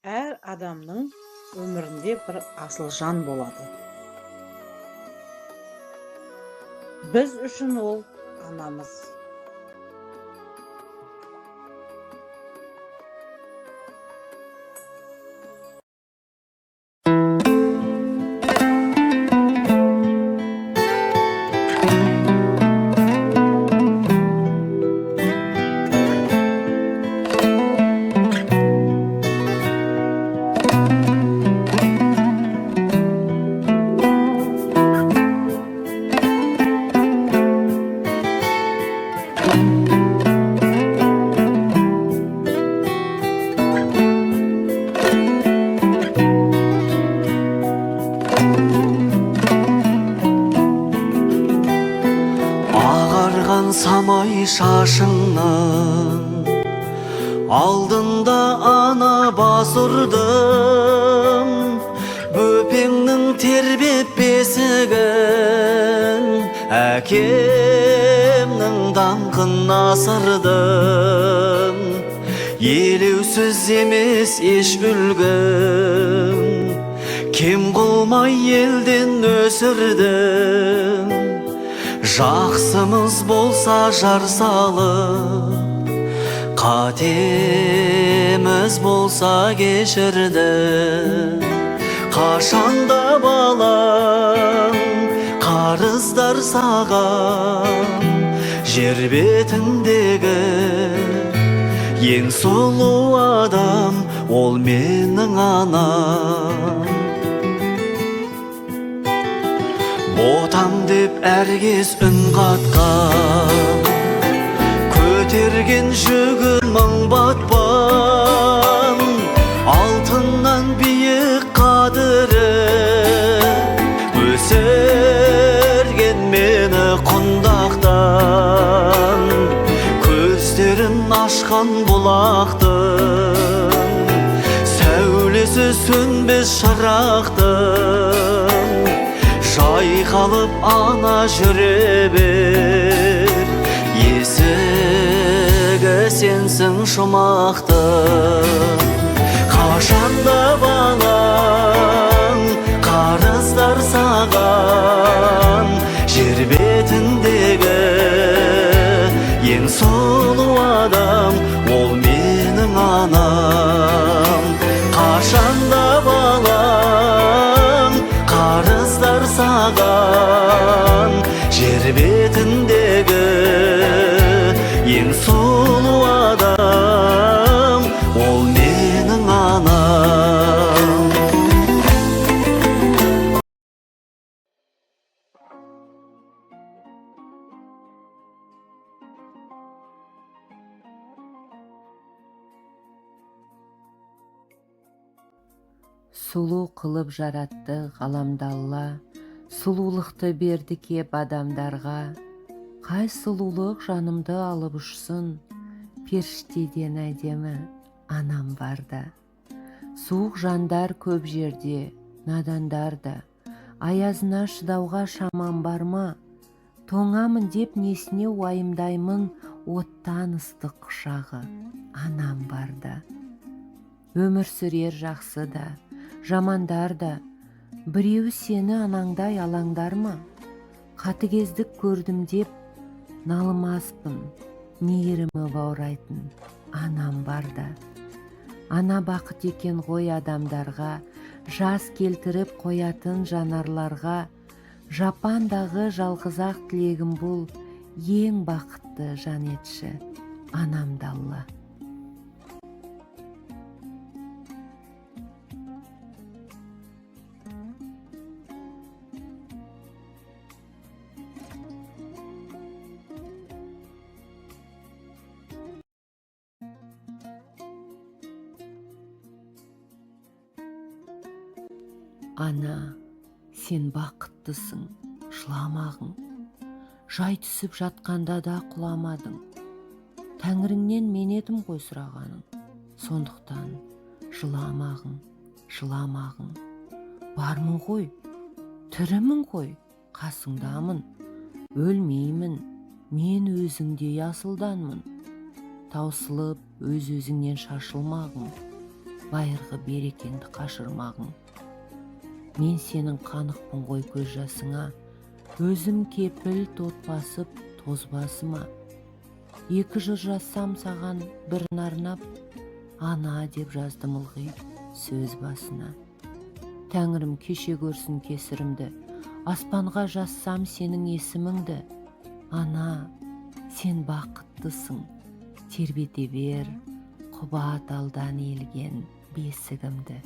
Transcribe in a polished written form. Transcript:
Әр адамның өмірінде бір асыл жан болады. Біз үшін ол анамыз. Ағарған самай шашыңнан алдында ана бас ұрдым, бөпеңнің тербеп бесігін, әкемнің даңқын асырдым. Елеусіз емес еш үлгім, кем қылмай елден өсірдім. Жақсымыз болса жар салып, қатеміз болса кешірді. Қашанда балаң қарыздар саған, жер бетіндегі ең сұлу адам ол менің анам. Ботам деп әркез үн қатқан, көтерген жүгін мың батпан, алтыннан биік қадірі, өсірген мені құндақтан, көздерін ашқан бұлақтың, сәулесі сөнбес шырақтың. Жайқалып ана жүре бер, есігі сенсің жұмақтың. Қашанда балаң қарыздар саған, жер бетіндегі ең сұлу адам ол менің анам. Қашанда балаң қарыздар саған, жер бетіндегі ең сұлу адам ол менің анам. Сұлу қылып жаратты ғаламды Алла, сұлулықты берді кеп адамдарға. Қай сұлулық жанымды алып ұшсын, періштеден әдемі анам барда. Суық жандар көп жерде, надандар да, аязына шыдауға шамам бар ма? Тоңамын деп несіне уайымдаймын, оттан ыстық құшағы анам барда. Өмір сүрер жақсы да, жамандар да, біреуі сені анаңдай алаңдар ма? Қатыгездік көрдім деп налымаспын, мейірімі баурайтын анам барда. Ана бақыт екен ғой адамдарға, жас келтіріп қоятын жанарларға. Жапандағы жалғыз-ақ тілегім бұл, ең бақытты жан етші анамды Алла. Ана, сен бақыттысың, жыламағың. Жай түсіп жатқанда да құламадың. Тәңіріңнен мен едім ғой сұрағаның. Сондықтан жыламағың, жыламағың. Бармын ғой, тірімін ғой, қасыңдамын. Өлмеймін, мен өзіңдей асылданмын. Таусылып өз-өзіңнен шашылмағың. байырғы берекеңді қашырмағың. Мен сенің қанықпын ғой көз жасыңа, өзім кепіл тот басып тозбасыма. 2 жыр жазсам саған бірін арнап, ана деп жаздым ылғи сөз басына. Тәңірім кеше көрсін кесірімді, аспанға жазсам сенің есіміңді. Ана, сен бақыттысың, тербете бер құба талдан елген бесігімді.